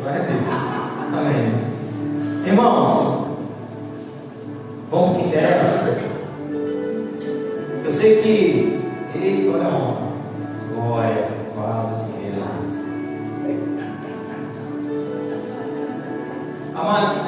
Glória a Deus. Amém. Irmãos, vamos para o que interessa. Eu sei que... Eita, olha a honra. Glória, vaso de dinheiro. Amados,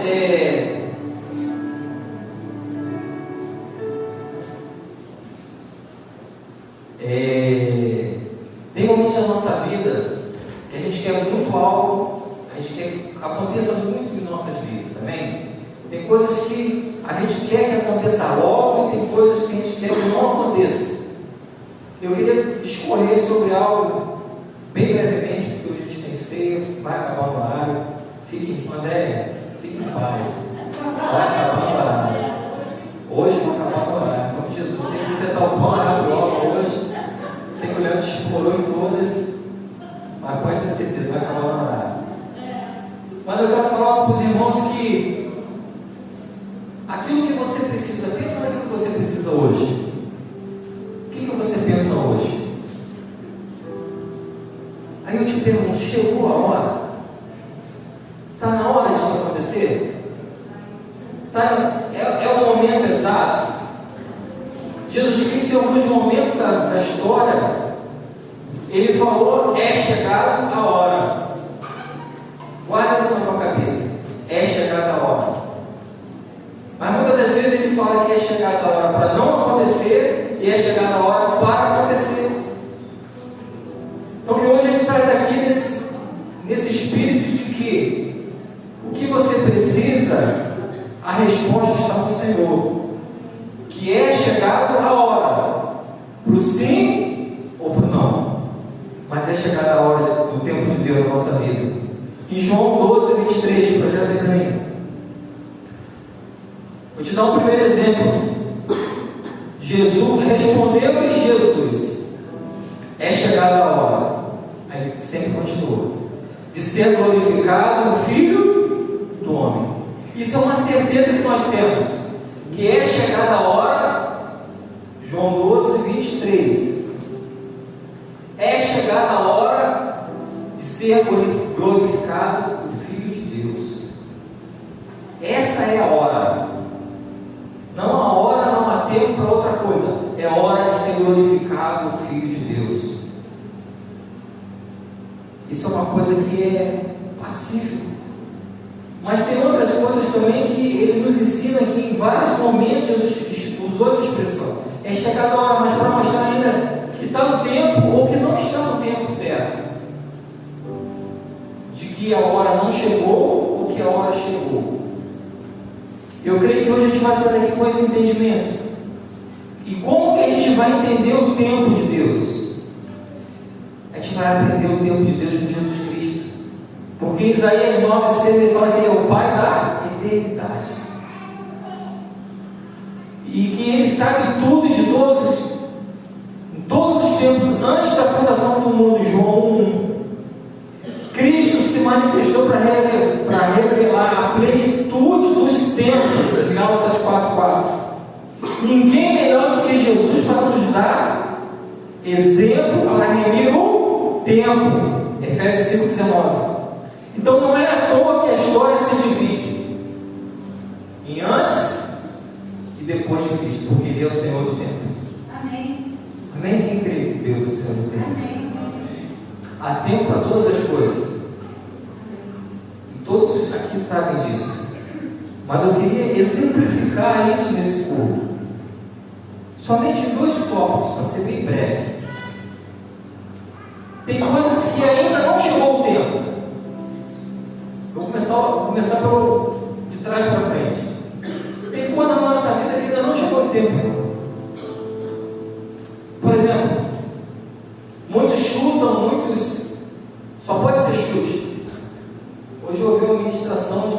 tem momentos na nossa vida que a gente quer muito algo, a gente quer que aconteça muito em nossas vidas, amém? Tem coisas que a gente quer que aconteça logo e tem coisas que a gente quer que não aconteça. Eu queria discorrer sobre algo bem brevemente, porque hoje a gente tem ceia, vai acabar o horário. André, fique em paz. Vai acabar o horário. Hoje vai acabar o horário. Como Jesus, você está o pão na bola hoje. Sem olhando, explorou em todas. Mas pode ter certeza, vai acabar o horário. Mas eu quero falar para os irmãos que aquilo que você precisa, pensa naquilo que você precisa hoje. O que você pensa hoje? Aí eu te pergunto, chegou a hora? Está na hora disso acontecer? É o momento exato? Jesus Cristo, em alguns momentos da história, Ele falou, é chegado a hora. Guarda isso na tua cabeça. É chegada a hora. Mas muitas das vezes Ele fala que é chegada a hora para não acontecer e é chegada a hora para acontecer. Então que hoje a gente sai daqui nesse espírito de que o que você precisa, a resposta está no Senhor, que é chegado a hora para o sim ou para o não, mas é chegada a hora do tempo de Deus na nossa vida. Em João 12, 23, projeto para mim. Vou te dar um primeiro exemplo. Respondeu-lhes Jesus, é chegada a hora. Aí ele sempre continuou, de ser glorificado o Filho do Homem. Isso é uma certeza que nós temos, que é chegada a hora. João 12, 23. É chegada a hora de ser glorificado o Filho de Deus. Essa é a hora. Não há hora, não há tempo para outra coisa. É hora de ser glorificado o Filho de Deus. Isso é uma coisa que é pacífico. Mas tem outras coisas também que Ele nos ensina que em vários momentos Jesus usou essa expressão. É chegada a hora, mas para mostrar ainda que está no tempo ou que não está no tempo certo. De que a hora não chegou ou que a hora chegou. Eu creio que hoje a gente vai sair daqui com esse entendimento. E como que a gente vai entender o tempo de Deus? A gente vai aprender o tempo de Deus com Jesus Cristo. Porque em Isaías 9,6 ele fala que Ele é o Pai da eternidade. E que Ele sabe tudo de em todos os tempos, antes da fundação do mundo. João 1. Cristo se manifestou para revelar a plenitude dos tempos, em Gálatas 4,4. Ninguém melhor do que Jesus para nos dar exemplo para remir o tempo, Efésios 5,19. Então não é à toa que a história se divide em antes e depois de Cristo, porque Ele é o Senhor do tempo. Amém. Amém? Quem crê que Deus é o Senhor do tempo? Amém. Há tempo para todas as coisas. E todos aqui sabem disso. Mas eu queria exemplificar isso nesse culto. Somente em 2 tópicos, para ser bem breve. Tem coisas que ainda não chegou o tempo. Vou começar de trás para frente. Tem coisa na nossa vida que ainda não chegou o tempo. Por exemplo, muitos chutam, muitos só pode ser chute. Hoje eu ouvi uma ministração de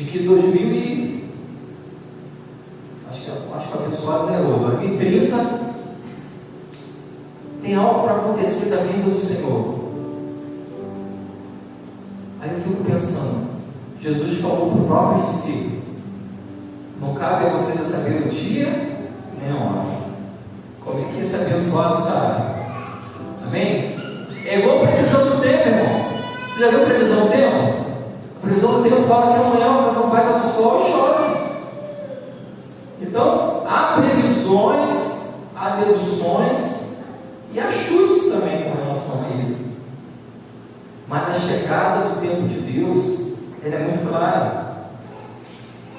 que 2000 e acho que o abençoado errou, 2030 tem algo para acontecer da vinda do Senhor. Aí eu fico pensando, Jesus falou para os próprios discípulos: não cabe a vocês a saber o dia nem a hora. Como é que esse abençoado sabe? Amém? É igual a previsão do E há chutes também com relação a isso. Mas a chegada do tempo de Deus, ela é muito clara.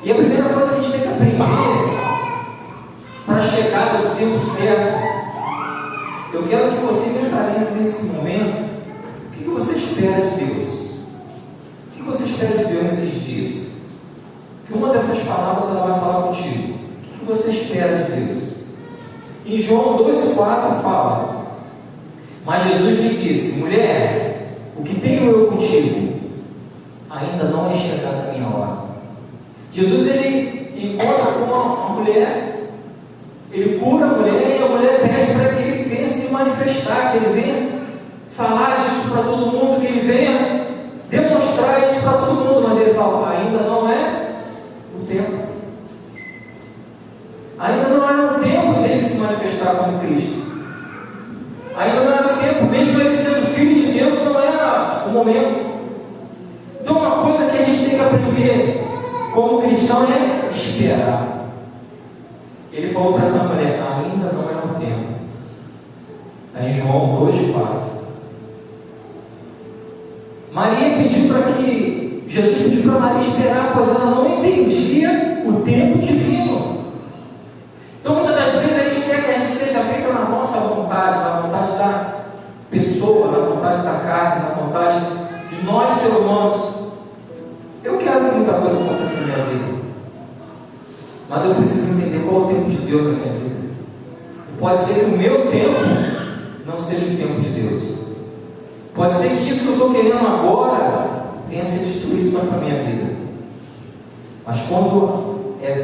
E a primeira coisa que a gente tem que aprender para a chegada do tempo certo, eu quero que você mentalize nesse momento o que você espera de Deus. O que você espera de Deus nesses dias? Que uma dessas palavras ela vai falar contigo. O que você espera de Deus? Em João 2,4 fala: mas Jesus lhe disse: mulher, o que tenho eu contigo? Ainda não é chegada a minha hora. Jesus, ele encontra com uma mulher, ele cura a mulher, e a mulher pede para que ele venha se manifestar, que ele venha falar disso para todo mundo, que ele venha demonstrar isso para todo mundo. Mas ele fala: ainda não é o tempo. Ainda não era o tempo dele se manifestar como Cristo. Ainda não era o tempo, mesmo ele sendo filho de Deus, não era o momento. Então, uma coisa que a gente tem que aprender como cristão é esperar. Ele falou para essa mulher: ainda não é o tempo. Está em João 2,4. Maria pediu para que Jesus pediu para Maria esperar, pois ela não entendia o tempo divino. Então, muitas das vezes a gente quer que seja feita na nossa vontade, na vontade da pessoa, na vontade da carne, na vontade de nós, seres humanos. Eu quero que muita coisa aconteça na minha vida, mas eu preciso entender qual é o tempo de Deus na minha vida. Pode ser que o meu tempo não seja o tempo de Deus. Pode ser que isso que eu estou querendo agora venha a ser destruição para a minha vida. Mas quando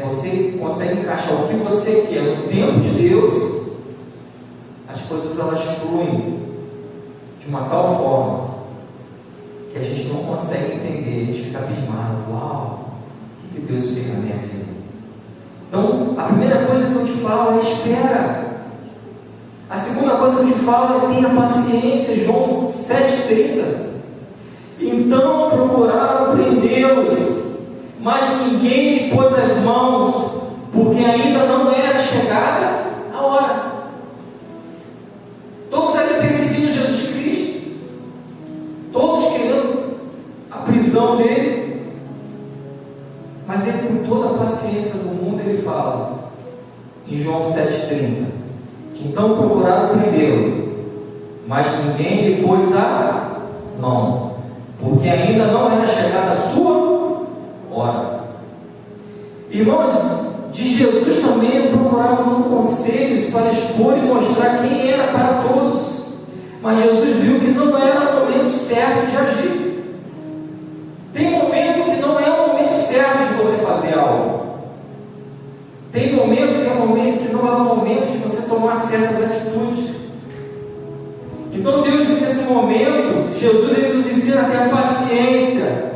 você consegue encaixar o que você quer no tempo de Deus, as coisas elas fluem de uma tal forma que a gente não consegue entender, a gente fica abismado. Uau, o que Deus fez na minha vida? Então, a primeira coisa que eu te falo é espera. A segunda coisa que eu te falo é tenha paciência. João 7,30. Então procuraram prendê-los, mas ninguém lhe pôs as mãos, porque ainda não era chegada a hora. Todos ali perseguindo Jesus Cristo, todos querendo a prisão dele, mas ele, com toda a paciência do mundo, ele fala em João 7,30: então procuraram prendê-lo, mas ninguém lhe pôs a mão, porque ainda não era chegada a sua hora. Irmãos, de Jesus também procuravam conselhos para expor e mostrar quem era para todos, mas Jesus viu que não era o momento certo de agir. Tem momento que não é o momento certo de você fazer algo. Tem momento que é um momento que não é o momento de você tomar certas atitudes. Então Deus, nesse momento, Jesus, ele nos ensina a ter paciência.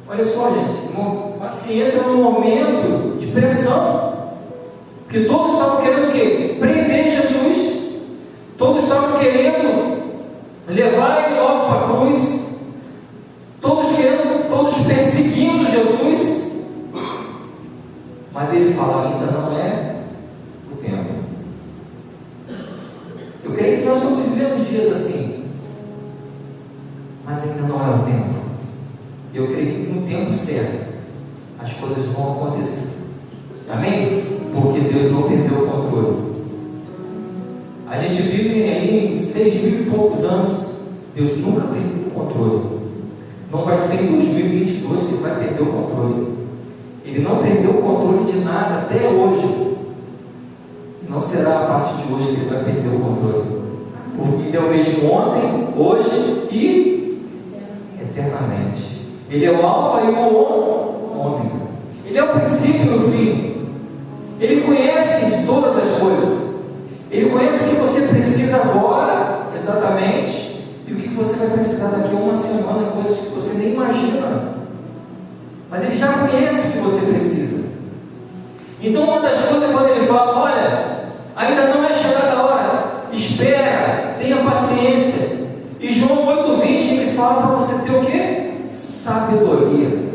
Olha só, gente, paciência no momento de pressão, porque todos estavam querendo o quê? Prender Jesus. Todos estavam querendo levar ele logo para a cruz. Todos perseguindo Jesus. Mas ele fala: ainda não é o tempo. Eu creio que nós estamos vivendo dias assim, mas ainda não é o tempo. Eu creio que no tempo certo as coisas vão acontecer. Amém? Porque Deus não perdeu o controle. A gente vive aí em 6.000 e poucos anos. Deus nunca perdeu o controle. Não vai ser em 2022 que ele vai perder o controle. Ele não perdeu o controle de nada até hoje. Não será a partir de hoje que ele vai perder o controle. Porque ele é o mesmo ontem, hoje e eternamente. Ele é o alfa e o ômega. Ele é o princípio e o fim. Ele conhece de todas as coisas. Ele conhece o que você precisa agora, exatamente, e o que você vai precisar daqui a uma semana, coisas que você nem imagina. Mas ele já conhece o que você precisa. Então, uma das coisas, quando ele fala: olha, ainda não é chegada a hora, espera, tenha paciência. E João 8,20 ele fala para você ter o quê? Sabedoria.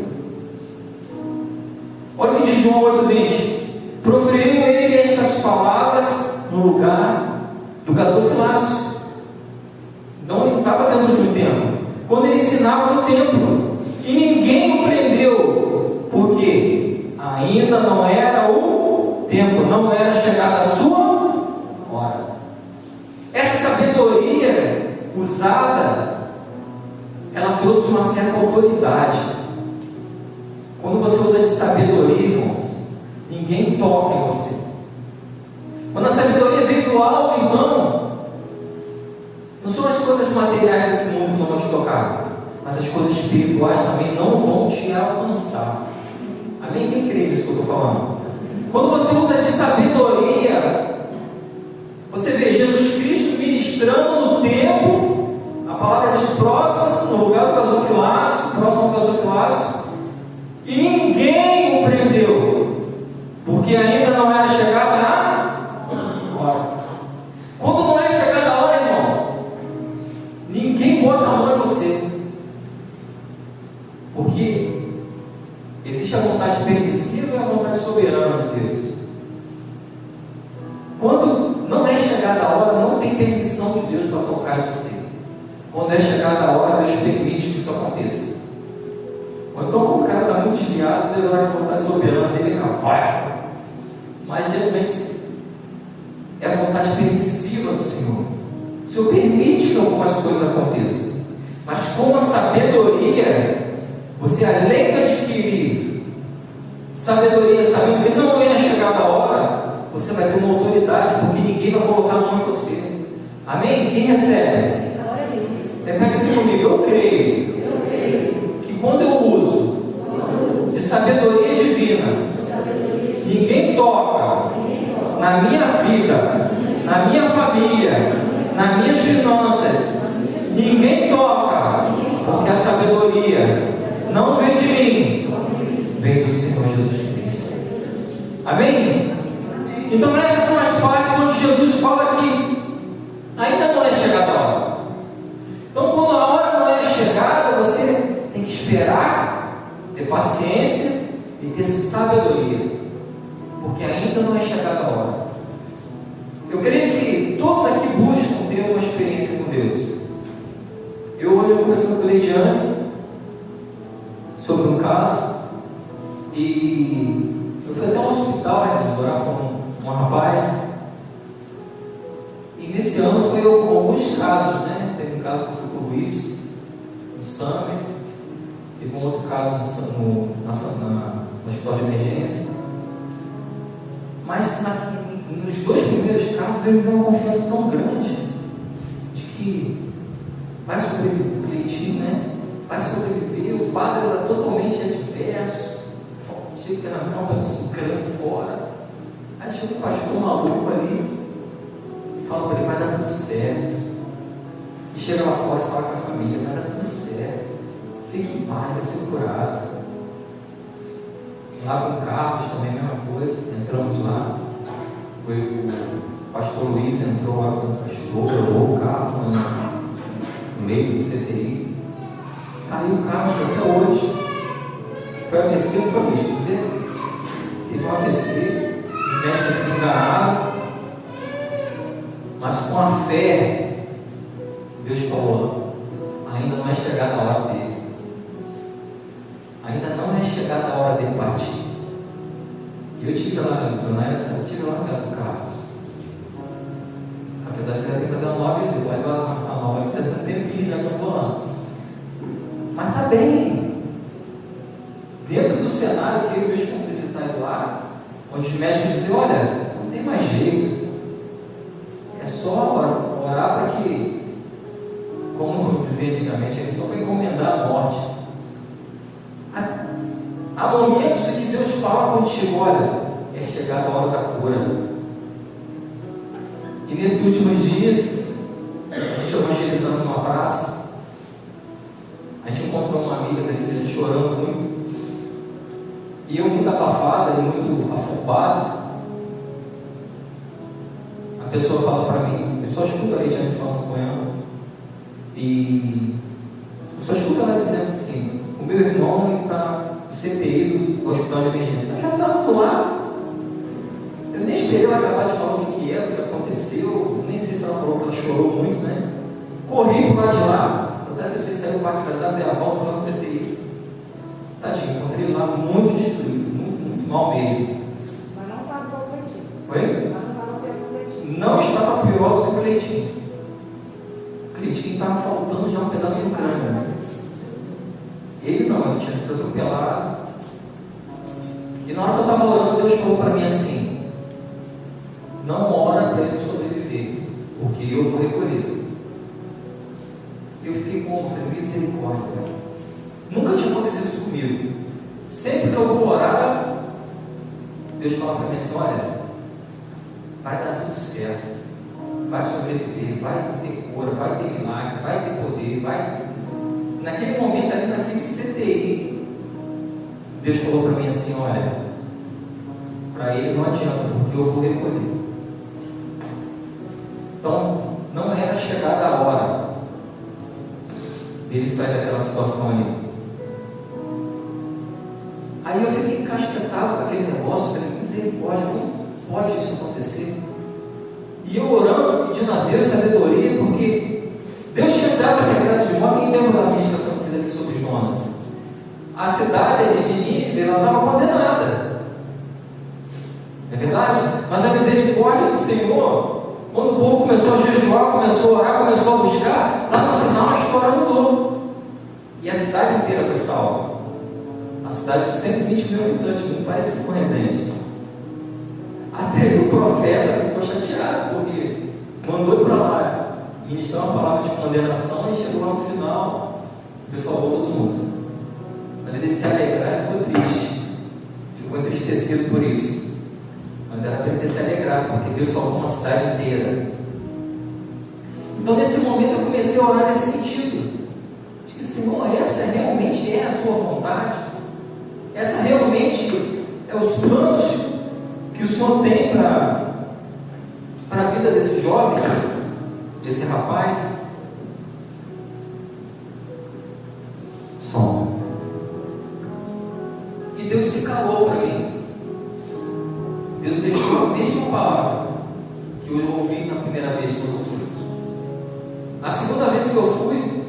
Olha o que diz João 8,20: proferiu ele estas palavras no lugar, do gasofilácio. Então ele estava dentro de um templo. Quando ele ensinava no templo, e ninguém o prendeu, porque ainda não era o tempo, não era chegada a sua hora. Essa sabedoria usada, ela trouxe uma certa autoridade. Quando você usa de sabedoria, irmãos, ninguém toca em você. Quando a sabedoria vem do alto, então, não são as coisas materiais desse mundo que não vão te tocar, mas as coisas espirituais também não vão te alcançar. Amém? Quem crê nisso que eu estou falando? Quando você usa de sabedoria, você vê Jesus Cristo ministrando no templo, a palavra diz próximo, no lugar do gasofilácio, próximo ao gasofilácio, e ninguém o prendeu, porque ainda não era chegada a hora. Quando não é chegada a hora, irmão, ninguém bota a mão em você, porque existe a vontade permissiva e a vontade soberana de Deus. Quando não é chegada a hora, não tem permissão de Deus para tocar em você. Quando é chegada a hora, Deus permite que isso aconteça. Ou então, quando o cara está muito desviado, Deus vai voltar soberano dele, vai. Mas geralmente é a vontade permissiva do Senhor. O Senhor permite que algumas coisas aconteçam, mas com a sabedoria, você, além de adquirir sabedoria, sabendo que não é chegada a hora, você vai ter uma autoridade, porque ninguém vai colocar a mão em você. Amém? Quem recebe? Repete assim comigo: eu creio que quando eu uso de sabedoria divina, ninguém toca na minha vida, na minha família, nas minhas finanças. Ninguém toca, porque a sabedoria não vem de mim, vem do Senhor Jesus Cristo. Amém? Então essas são as partes onde Jesus fala que ainda não é chegada a hora. Então, quando a hora não é chegada, você tem que esperar, ter paciência e ter sabedoria, porque ainda não é chegada a hora. Eu creio que todos aqui buscam ter uma experiência com Deus. Hoje eu conversando com a Leidiane sobre um caso, e eu fui até um hospital, irmãos, orar com um rapaz, e nesse ano foi alguns casos, né? Teve um caso que eu fui com o Luiz, no Summer, teve um outro caso no hospital de emergência, mas nos dois primeiros casos Deus me deu uma confiança tão grande de que vai sobreviver o Cleitinho, né? Vai sobreviver. O padre era totalmente adverso, tive que arrancar um pedaço do crânio fora. Aí chega um pastor maluco ali e fala para ele: vai dar tudo certo. E chega lá fora e fala com a família: vai dar tudo certo, fique em paz, vai ser curado. Lá com o Carlos também a mesma coisa, entramos lá, o pastor Luiz entrou lá com o pastor, levou o Carlos no leito do CTI. Aí o Carlos até hoje foi AVC, não foi bicho? Ele foi AVC, o médico se enganaram, mas com a fé, Deus falou: ainda não é chegada a hora dele, ainda não é chegada a hora dele partir. E eu tive lá, eu tive lá na casa do Carlos, apesar de que ela tem que fazer uma nova visita, vai lá a nova, está dando tempinho, já está falando, mas está bem. Dentro do cenário que eu e o Luiz fomos visitar ele lá, onde os médicos diziam: olha, não tem mais jeito, é só orar para que, como dizia antigamente, é só para encomendar a morte. Há momentos em que Deus fala contigo: olha, é chegada a hora da cura. E nesses últimos dias, a gente evangelizando numa praça, a gente encontrou uma amiga da gente chorando muito, e eu muito abafado e muito afobado. A pessoa fala para mim, eu só escuto a Leidiane falando com ela, e eu só escuto ela dizendo assim: o meu irmão está no CPI do hospital de emergência. Eu já estava do lado, eu nem esperei ela acabar de falar o que era, o que aconteceu, nem sei se ela falou falou que ela chorou muito, né? Corri para o lado de lá, eu atravessei, saí do parque das aves, a avó foi lá no CTI. Tadinho, encontrei lá muito destruído, muito mal mesmo. Mas não estava igual o Cleitinho. Oi? Mas não estava pior que o Cleitinho. Não estava pior do que o Cleitinho. O Cleitinho estava faltando já um pedaço do crânio, né? Ele não, ele tinha sido atropelado. E na hora que eu estava orando, Deus falou para mim assim: não ora para ele sobreviver, porque eu vou recolher. Eu fiquei como? Falei, misericórdia, cara. Nunca tinha acontecido isso comigo. Sempre que eu vou orar, Deus fala para mim assim: olha, vai dar tudo certo, vai sobreviver, vai ter cura, vai ter milagre, vai ter poder, vai. Naquele momento ali, naquele CTI, Deus falou para mim assim: olha, para ele não adianta, porque eu vou recolher. Então, não era chegada a hora dele sair daquela situação ali. Aí eu fiquei encasquetado com aquele negócio, falei, misericórdia, como pode isso acontecer? E eu orando, pedindo a Deus sabedoria, porque Deus tinha dado a decreto de morte. Quem lembra da ministração que eu fiz aqui sobre Jonas? A cidade de Nínive, ela estava condenada. Não é verdade? Mas a misericórdia do Senhor, quando o povo começou a jejuar, começou a orar, começou a buscar, lá no final a história mudou. E a cidade inteira foi salva. A cidade de 120 mil habitantes, muito parecido com Resende. Até que o profeta ficou chateado, porque mandou para lá ministrar uma palavra de condenação e chegou lá no final, o pessoal voltou todo mundo. Mas ele se alegrar e ficou triste. Ficou entristecido por isso. Mas era para ele ter se alegrado, porque Deus salvou uma cidade inteira. Então nesse momento eu comecei a orar nesse sentido. Digo, Senhor, essa realmente é a tua vontade? Essa realmente é os planos que o Senhor tem para a vida desse jovem, desse rapaz? Som. E Deus se calou para mim. Deus deixou a mesma palavra que eu ouvi na primeira vez que eu fui. A segunda vez que eu fui,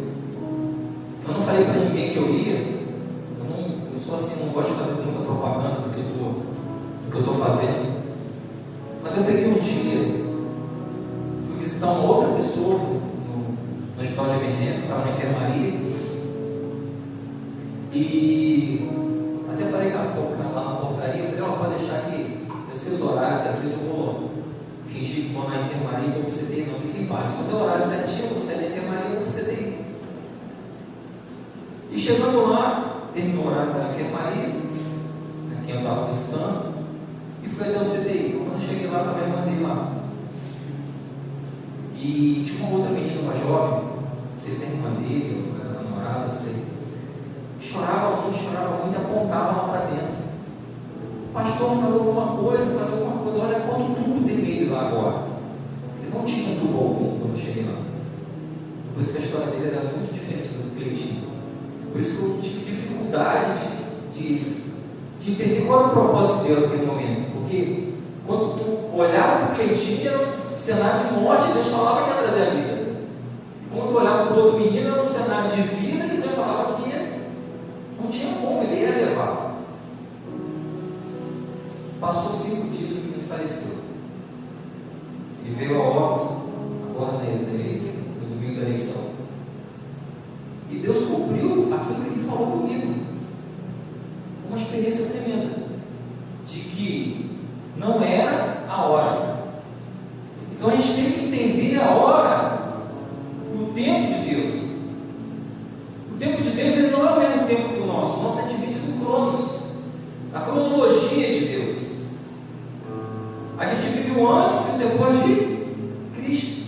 eu não falei para ninguém que eu ia. Eu sou assim, não gosto de fazer muita propaganda do que eu estou fazendo. Mas eu peguei um dia, fui visitar uma outra pessoa no hospital de emergência, estava na enfermaria. E até falei com a cara lá na portaria, falei, pode deixar que eu sei os horários aqui, eu não vou fingir que vou na enfermaria e vou para o CTI, não, fique em paz. Quando eu horário certinho, eu vou sair da enfermaria e vou para o CTI. E chegando lá, terminou o horário da enfermaria, quem eu estava visitando, e fui até o CTI. Quando eu cheguei lá, estava a irmã dele lá. E tinha uma outra menina, uma jovem, não sei se é irmã dele, ou era namorada, não sei. Chorava muito, e apontava lá para dentro. Pastor, faz alguma coisa, olha quanto tubo tem nele lá agora. Ele não tinha tubo algum quando eu cheguei lá. Por isso que a história dele era muito diferente do Cleitinho. Por isso que eu tive dificuldade de entender qual era o propósito de Deus naquele momento. Porque quando tu olhava para o Cleitinho, era um cenário de morte, Deus falava que ia trazer a vida. E quando tu olhava para o outro menino, era um cenário de vida que Deus falava que não tinha como, ele ia levar. Passou 5 dias, o menino faleceu. Ele veio a óbito, agora na eleição, no domingo da eleição. E Deus cumpriu aquilo que Ele falou comigo. Foi uma experiência tremenda. De que não era a hora. Então a gente tem que entender a hora e o tempo de Deus. O tempo de Deus, ele não é o mesmo tempo que o nosso. O nosso é dividido no cronos. A cronologia de Deus. A gente vive o antes e o depois de Cristo.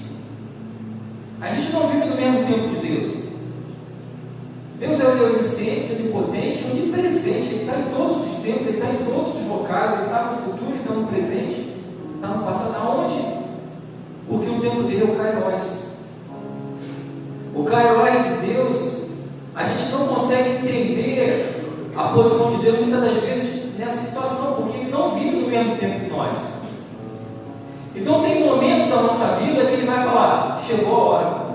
A gente não vive no mesmo tempo de Deus. Deus é onisciente, onipotente, onipresente. Ele está em todos os tempos, Ele está em todos os locais, Ele está no futuro, Ele está no presente, está no passado. Aonde? Porque o tempo dele é o Kairos. O Kairos de Deus, a gente não consegue entender a posição de Deus muitas das vezes nessa situação, porque Ele não vive no mesmo tempo que nós. Então tem momentos da nossa vida que Ele vai falar, chegou a hora.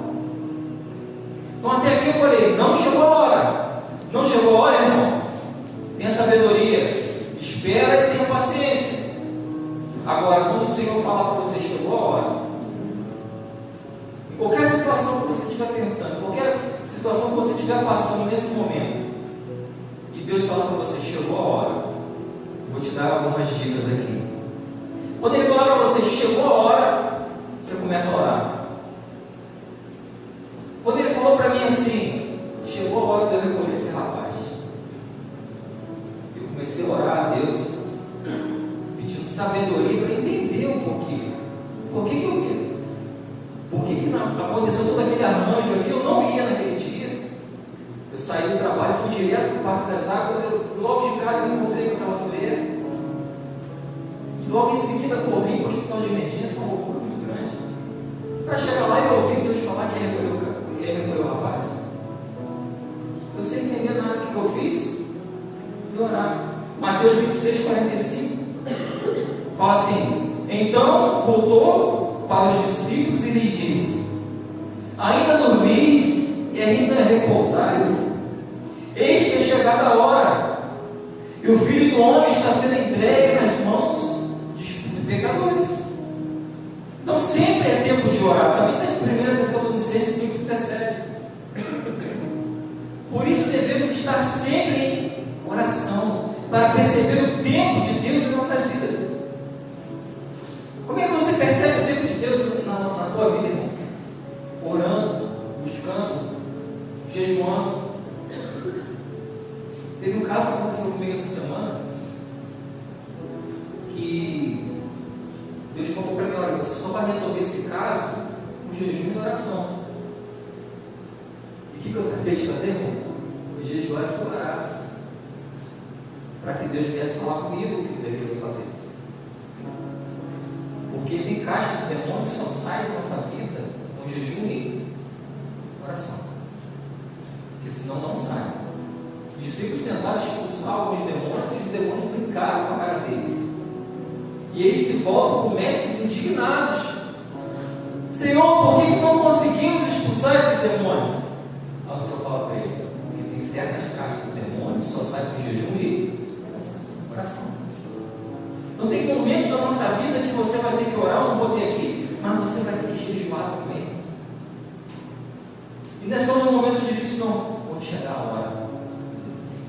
Então até aqui eu falei, não chegou a hora. Não chegou a hora, irmãos. Tenha sabedoria, espera e tenha paciência. Agora, quando o Senhor falar para você, chegou a hora. Em qualquer situação que você estiver pensando, qualquer situação que você estiver passando nesse momento, e Deus fala para você, chegou a hora, vou te dar algumas dicas aqui. Quando Ele falar para você, chegou a hora, você começa a orar. Quando Ele falou para mim assim, chegou a hora de eu recolher esse rapaz, eu comecei a orar a Deus, pedindo sabedoria para entender um pouquinho. Por que aconteceu todo aquele arranjo ali? Eu não ia naquele dia. Eu saí do trabalho, fui direto para o Parque das Águas. Logo de cara me encontrei com aquela mulher. E logo em seguida corri para o hospital de emergência, uma loucura muito grande. Para chegar lá e ouvir Deus falar que ele recolheu o rapaz. Eu sem entender nada do que eu fiz. E orar. Mateus 26:45 fala assim: então voltou para os discípulos e lhes disse: ainda dormis e ainda repousais? Eis que é chegada a hora, e o Filho do Homem está sendo entregue nas mãos de pecadores. Então sempre é tempo de orar. Também está em 1 Tessalonicenses 5:17. Por isso devemos estar sempre em oração, para perceber o tempo de Deus em nossas vidas. Como é que você percebe o tempo de Deus na tua vida, irmão? Orando, buscando, jejuando. Teve um caso que aconteceu comigo essa semana, que Deus falou para mim: olha, você só vai resolver esse caso com jejum e oração. E o que eu tratei de fazer, irmão? Jejuar e fui orar, para que Deus viesse falar comigo o que eu deveria fazer. Porque tem caixa de demônios que só sai da nossa vida com jejum e oração. Porque senão não sai. Os discípulos tentaram expulsar alguns demônios e os demônios brincaram com a cara deles. E eles se voltam com mestres indignados: Senhor, por que não conseguimos expulsar esses demônios? Aí o Senhor fala para eles: porque tem certas caixas de demônios que só saem com jejum e oração. Então tem momentos da nossa vida que você vai ter que orar, eu não botei aqui, mas você vai ter que jejuar também. E não é só num momento difícil, não. Quando chegar a hora,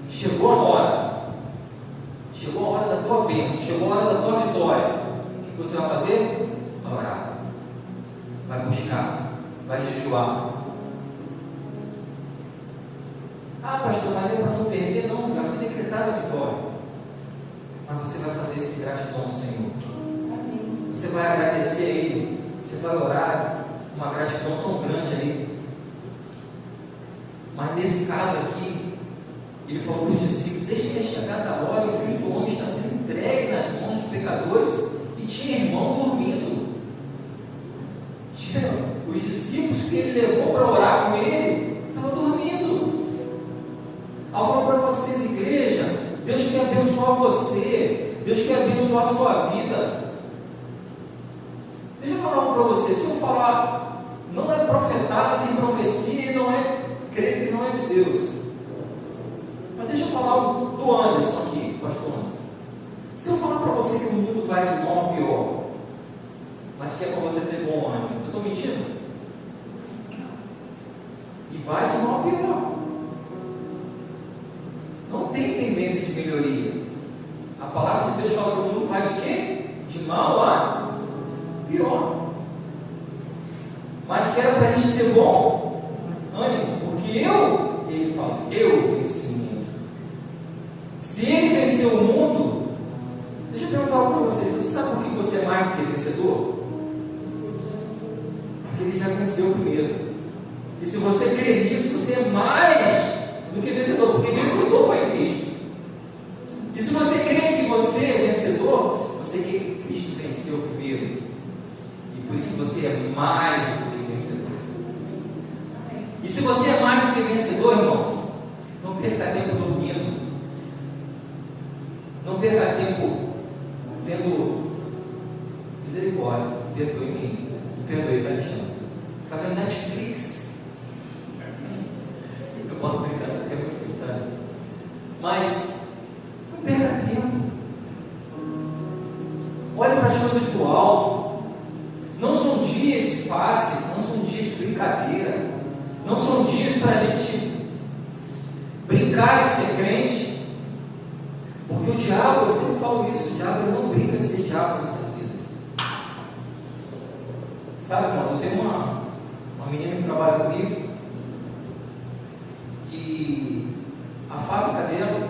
chegou a hora, chegou a hora da tua bênção, chegou a hora da tua vitória, o que você vai fazer? Vai orar, vai buscar, vai jejuar. Ah, pastor, mas é para não perder? Não, já foi decretada a vitória. Mas você vai fazer esse gratidão ao Senhor. Você vai agradecer a Ele. Você vai orar uma gratidão tão grande a Ele. Mas nesse caso aqui, Ele falou para os discípulos: deixa que é chegada a hora, e o Filho do Homem está sendo entregue nas mãos dos pecadores. E tinha irmão dormindo. Tinha os discípulos que Ele levou para orar com Ele, estavam dormindo. Eu falo para vocês, igreja, Deus quer abençoar você, Deus quer abençoar a sua vida. Deixa eu falar algo para você. Se eu falar, não é profetada, nem profecia, não é crer que não é de Deus. Mas deixa eu falar algo do Anderson aqui, pastor Anderson. Se eu falar para você que o mundo vai de mal a pior, mas que é para você ter bom ânimo, eu estou mentindo? E vai de mal a pior. Não tem tendência de melhoria. A palavra de Deus fala que o mundo vai de quê? De mal a pior. Mas que era para a gente ter bom ânimo, porque ele fala, eu venci o mundo. Se ele venceu o mundo, deixa eu perguntar algo para vocês: você sabe por que você é mais do que vencedor? Porque ele já venceu primeiro. E se você crê nisso, você é mais do que vencedor, porque vencedor foi Cristo. E se você crê que você é vencedor, você crê que Cristo venceu primeiro, e por isso você é mais do que vencedor. E se você é mais do que vencedor, irmãos, não perca tempo dormindo, não perca tempo vendo misericórdia, perdoe-me, me perdoe, vai deixando, fica para as coisas do alto. Não são dias fáceis, não são dias de brincadeira, não são dias para a gente brincar de ser crente, porque o diabo, eu sempre falo isso, o diabo ele não brinca de ser diabo nas nossas vidas. Sabe, irmãos, eu tenho uma menina que trabalha comigo, que a fábrica dela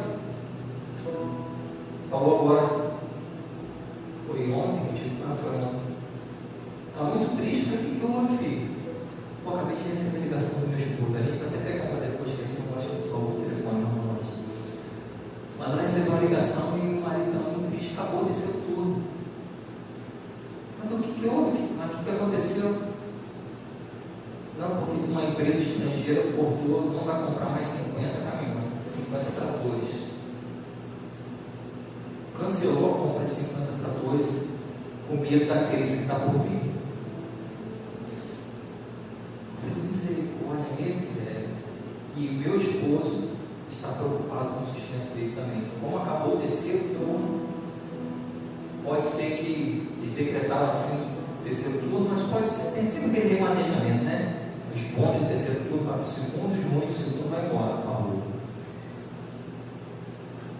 falou agora, foi ontem que eu tive, foi ontem, ela muito triste, falei, o que houve, filho? Pô, acabei de receber a ligação do meu esposo ali, vou até pegar uma depois, que ele não gosta de só o telefone, não gosta. Mas ela recebeu uma ligação e o marido estava muito triste, acabou de ser tudo. Mas o que houve? O que aconteceu? Não, porque uma empresa estrangeira cortou, não vai comprar mais 50 caminhões, 50 tratores. Cancelou a compra de 50 tratores com medo da crise que está por vir. Eu falei, misericórdia, meu filho. E o meu esposo está preocupado com o sustento dele também. Que como acabou o terceiro turno, pode ser que eles decretaram o fim do terceiro turno, mas pode ser, tem sempre aquele remanejamento, né? Os pontos do terceiro turno vai para o segundo, os muitos do segundo vai embora para a rua.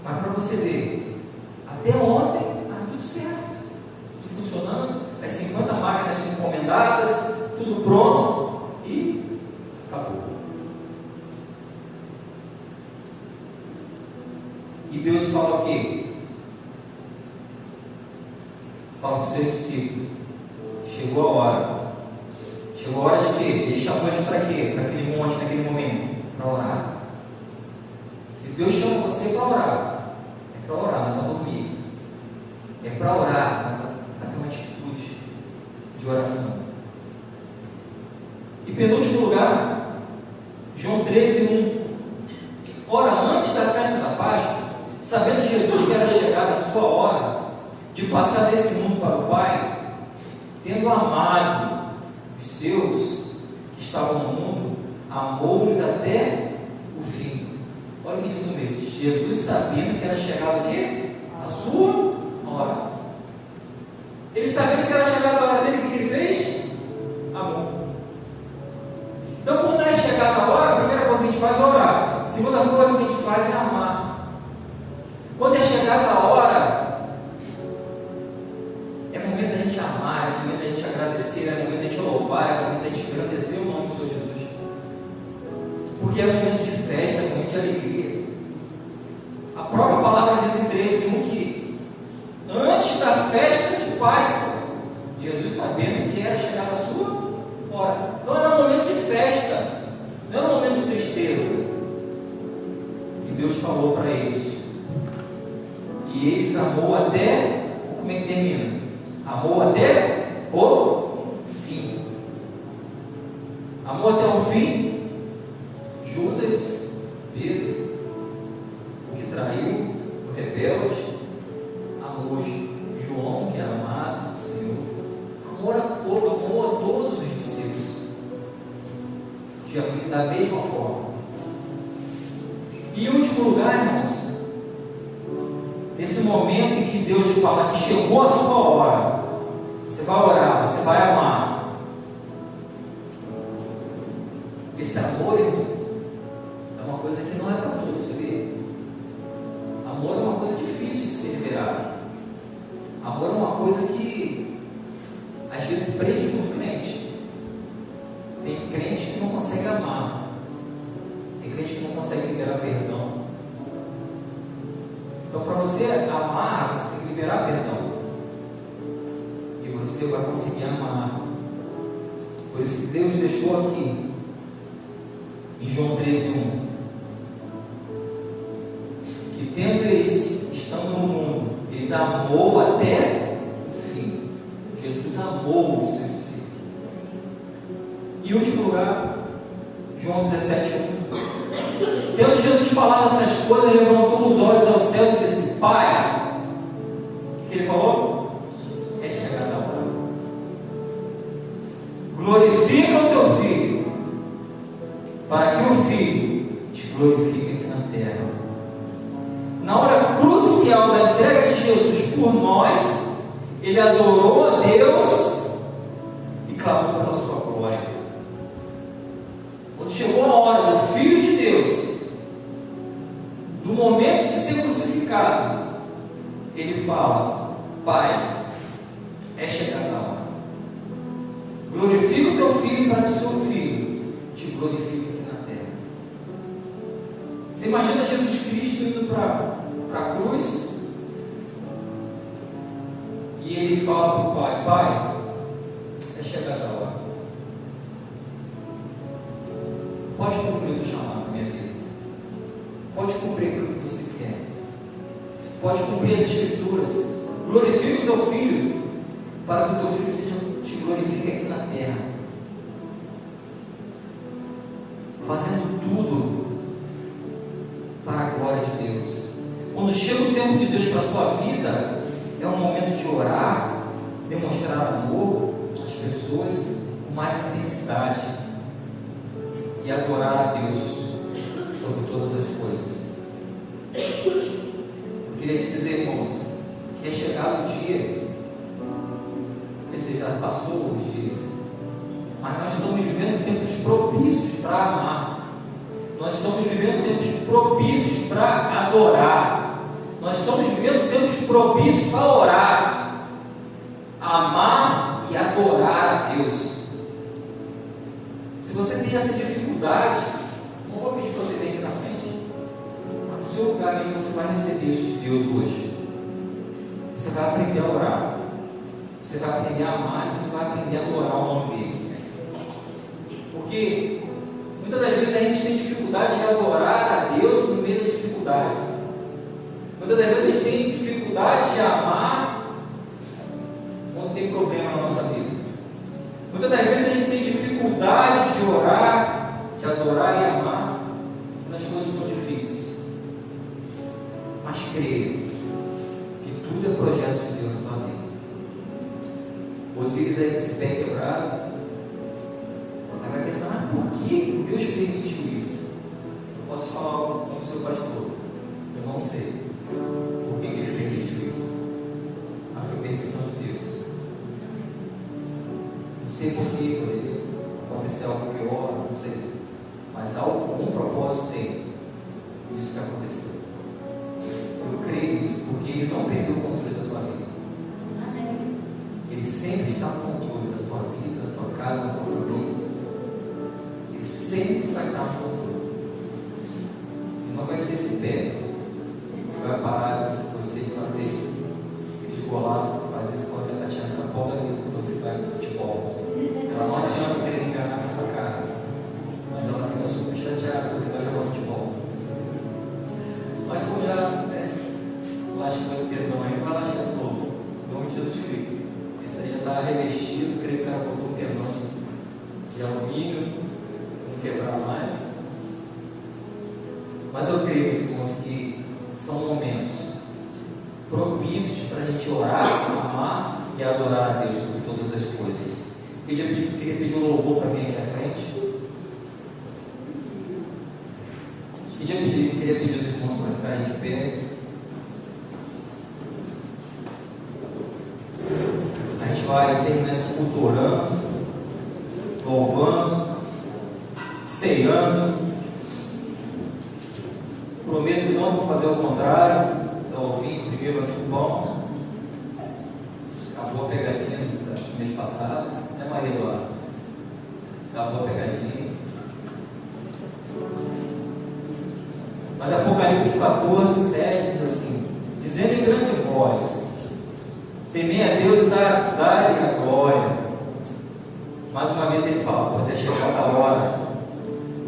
Mas para você ver, até ontem estava tudo certo, tudo funcionando, as 50 máquinas encomendadas, tudo pronto e acabou. E Deus fala o quê? Fala para os seus discípulos: chegou a hora. Chegou a hora de quê? Ele chamou eles para quê? Para aquele monte, naquele momento? Para orar. Se Deus chama você para orar, é para orar, não é para dormir. É para orar, para ter uma atitude de oração. E penúltimo lugar, João 13:1. Ora, antes da festa da Páscoa, sabendo Jesus que era chegada a sua hora de passar desse mundo para o Pai, tendo amado os seus que estavam no mundo, amou-os até o fim. Olha o que diz no texto. Jesus, sabendo que era chegado o quê? A sua hora. Ele sabendo que era chegada a hora dele, o que ele fez? Amou. Então, quando é chegada a hora, a primeira coisa que a gente faz é orar. A segunda coisa que a gente faz é amar. Quando é chegada a hora, é momento da gente amar, é momento da gente agradecer, é momento da gente louvar, é momento da gente agradecer o nome do Senhor Jesus. Porque é momento de festa, é momento de alegria. A própria palavra diz em 13:1 que antes da festa de Páscoa, Jesus, sabendo que era chegada a sua hora. Então era um momento de festa, não era um momento de tristeza. E Deus falou para eles. E eles amou até, como é que termina? Amou até o fim. Amou até o fim. Judas, Pedro, o que traiu, o rebelde, amou João, que era amado do Senhor. Amou a todos os discípulos da mesma forma. E em último lugar, irmãos, nesse momento em que Deus fala que chegou a sua hora, você vai orar, você vai amar. Esse amor, irmãos, é uma coisa que não é para todos, você vê? Amor é uma coisa difícil de ser liberado. Amor é uma coisa que às vezes prende muito crente. Tem crente que não consegue amar. Tem crente que não consegue liberar perdão. Então, para você amar, você tem que liberar perdão. E você vai conseguir amar. Por isso que Deus deixou aqui, em João 13:1, que tendo eles, estando no mundo, eles amou até o fim. Jesus amou os seus discípulos. E em último lugar, João 17:1. Tendo Jesus falado essas coisas, levantou os olhos ao céu e disse: Pai, o que ele falou? É chegada a hora. Glorifica o teu Filho, para que o Filho te glorifique aqui na terra. Na hora crucial da entrega de Jesus por nós, ele adorou a Deus e clamou pela sua glória. Quando chegou a hora do Filho de Deus, do momento de ser crucificado, ele fala: Pai, é chegada a hora. Glorifica o teu Filho para que o seu Filho te glorifique aqui na terra. Você imagina Jesus Cristo indo para a cruz e ele fala para o Pai: Pai, é chegada a hora. Pode cumprir o teu chamado na minha vida. Pode cumprir aquilo que você quer. Pode cumprir as Escrituras. Glorifica o teu Filho para que o teu Filho te glorifique aqui na terra, fazendo tudo para a glória de Deus. Quando chega o tempo de Deus para a sua vida, é um momento de orar, demonstrar amor às pessoas com mais intensidade e adorar a Deus sobre todas as coisas. Eu queria te dizer, irmãos, que é chegado o dia, esse já passou os dias, mas nós estamos vivendo tempos propícios para amar. Nós estamos vivendo tempos propícios para adorar. Nós estamos vivendo tempos propícios para orar, amar e adorar a Deus. Se você tem essa dificuldade, não vou pedir para você vir aqui na frente, mas no seu lugar aí você vai receber isso de Deus hoje. Você vai aprender a orar, você vai aprender a amar e você vai aprender a adorar o nome dele. Porque muitas das vezes a gente tem dificuldade de adorar a Deus no meio da dificuldade. Muitas das vezes a gente tem dificuldade de amar quando tem problema na nossa vida. Muitas das vezes a gente tem dificuldade de orar, de adorar e amar quando as coisas estão difíceis. Mas creia que tudo é projeto de Deus na tua vida. Vocês aí com esse pé quebrado, vai pensar: mas por que Deus permitiu isso? Eu posso falar algo com o seu pastor, eu não sei por que ele permitiu isso, mas foi permissão de Deus. Não sei por que poderia acontecer algo pior, não sei, mas algum propósito tem isso que aconteceu. Eu creio nisso, porque ele não perdeu o controle da tua vida. Ele sempre está no controle da tua vida, da tua casa, da tua família. Ele sempre vai estar no controle. E não vai ser esse pé que vai parar você de fazer aqueles golaços que faz isso quando a Tatiana fica pobre quando você vai no futebol. Ela não adianta querer enganar com essa cara, mas ela fica super chateada quando vai jogar futebol. Mas como já lasca mais tesão aí, vai lascar de novo. Em nome de Jesus Cristo. Esse aí já está revestido, creio que o cara botou um telão de alumínio, não quebrar mais. Mas eu creio, irmãos, que são momentos propícios para a gente orar, amar e adorar a Deus sobre todas as coisas. Eu queria pedir o louvor para vir aqui à frente. Queria pedir os irmãos para ficarem de pé. A gente vai terminar esse culto orando, louvando, ceando. Prometo que não vou fazer o contrário. Então, ao fim, primeiro antes do pão. Acabou a pegadinha do mês passado, né, Maria Eduarda? Acabou a pegadinha. Mas Apocalipse 14, 7 diz assim: dizendo em grande voz: temei a Deus e dai-lhe a glória. Mais uma vez ele fala: pois é chegada a hora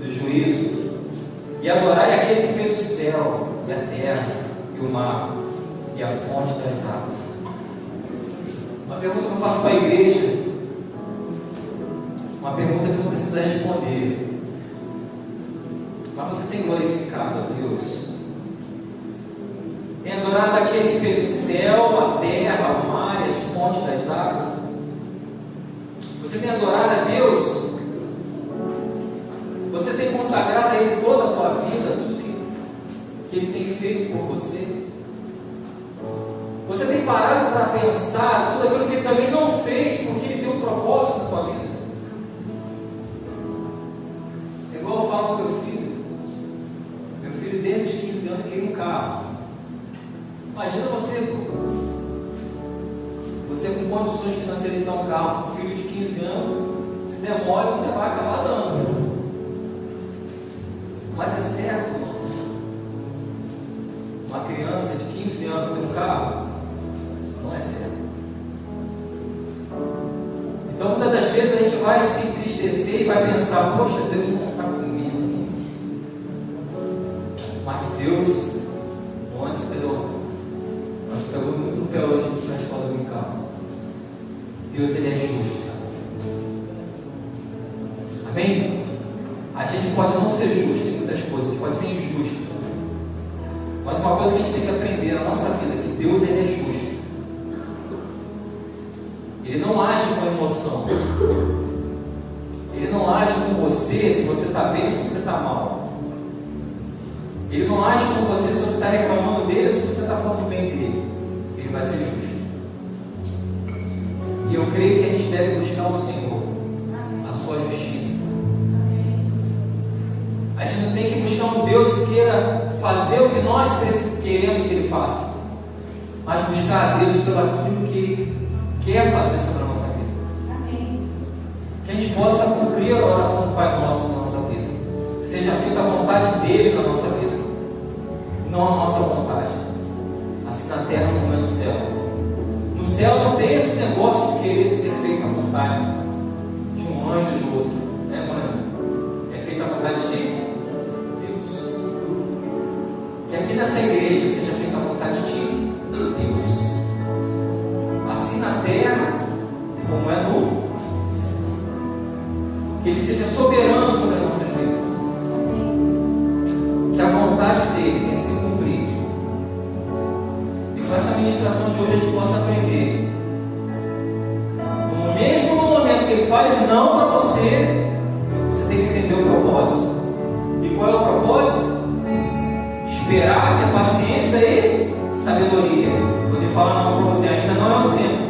do juízo, e adorai aquele que fez o céu, e a terra, e o mar, e a fonte das águas. Uma pergunta que eu faço para a igreja, uma pergunta que eu não precisa responder: mas você tem glorificado a Deus? Tem adorado aquele que fez o céu, a terra, o mar e as fontes das águas? Você tem adorado a Deus? Você tem consagrado a Ele toda a tua vida, tudo que Ele tem feito por você? Você tem parado para pensar tudo aquilo que ele também não fez, porque ele tem um propósito na tua vida? É igual eu falo com meu filho. Meu filho, desde os 15 anos, queria um carro. Imagina você com condições financeiras de dar um carro para um filho de 15 anos. Se demora, você vai acabar dando. Mas é certo, irmão? Uma criança de 15 anos ter um carro? Não é certo. Então, muitas das vezes a gente vai se entristecer e vai pensar: poxa, Deus não está comigo. Mas Deus, antes pegou muito no pé hoje na escola dominical. Deus, Ele é justo. Amém? A gente pode não ser justo em muitas coisas, a gente pode ser injusto. Mas uma coisa que a gente tem que aprender na nossa vida é que Deus, Ele é justo. Ele não age com emoção. Ele não age com você se você está bem ou se você está mal. Ele não age com você se você está reclamando dele ou se você está falando bem dele. Ele vai ser justo. E eu creio que a gente deve buscar o Senhor, a sua justiça. A gente não tem que buscar um Deus que queira fazer o que nós queremos que Ele faça, mas buscar a Deus pelo aquilo que Ele quer fazer sobre a nossa vida. Amém. Que a gente possa cumprir a oração do Pai Nosso na nossa vida. Que seja feita a vontade dEle na nossa vida, não a nossa vontade. Assim na terra como é no céu. No céu não tem esse negócio de querer ser feita a vontade de um anjo ou de outro, né, mano? É feita a vontade de Deus. Que aqui nessa igreja seja feita a vontade de Deus, assim na terra como é no céu. Que Ele seja soberano sobre as nossas vidas. Que a vontade dEle venha se cumprir. E com essa ministração de hoje a gente possa aprender. Mesmo no momento que Ele fale não para você, você tem que entender o propósito. E qual é o propósito? Esperar, ter paciência e sabedoria. Quando Ele fala não para você, ainda não é o tempo.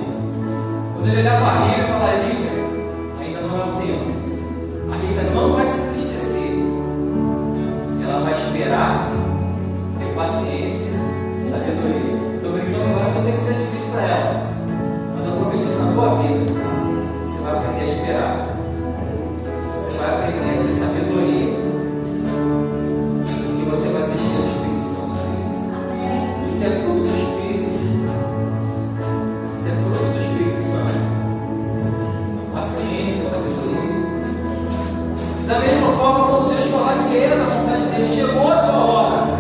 Quando Ele olhar para a Rica e falar: Rica, ainda não é o tempo. A Rica não vai se entristecer. Ela vai esperar, ter paciência e sabedoria. Estou brincando agora, eu sei que isso é difícil para ela, mas eu profetizo na tua vida. Você vai aprender a esperar. Você vai aprender a ter sabedoria. E você vai ser cheio do Espírito Santo. Isso é fruto do Espírito. Isso é fruto do Espírito Santo. Paciência, sabedoria. Da mesma forma, quando Deus falar que era na vontade dele, chegou a tua hora.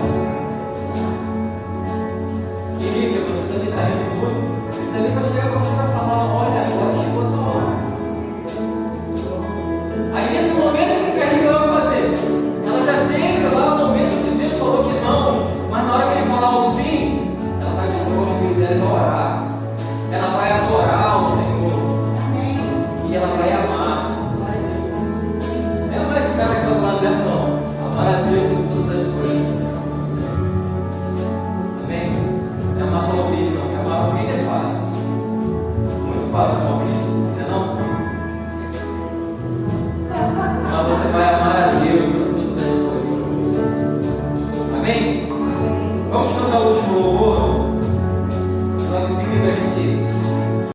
Querida, você também está rindo muito. Ele também vai chegar quando você vai falar: olha, agora chegou a tua hora. Aí nesse momento, o que a Rica vai fazer? Ela já teve lá o momento que Deus falou que não, mas na hora que Ele falar o sim, ela vai colocar o joelho dela e vai orar. Ela vai adorar o Senhor. E ela vai amar. Não é mais esse cara que está do lado dela, não. Amar a Deus em todas as coisas. Amém? Não é amar só o filho, não. Porque amar o filho é fácil. Muito fácil amar o filho. Não é não? Mas você vai amar a Deus sobre todas as coisas. Amém? Vamos cantar o último louvor? Logo em seguida a gente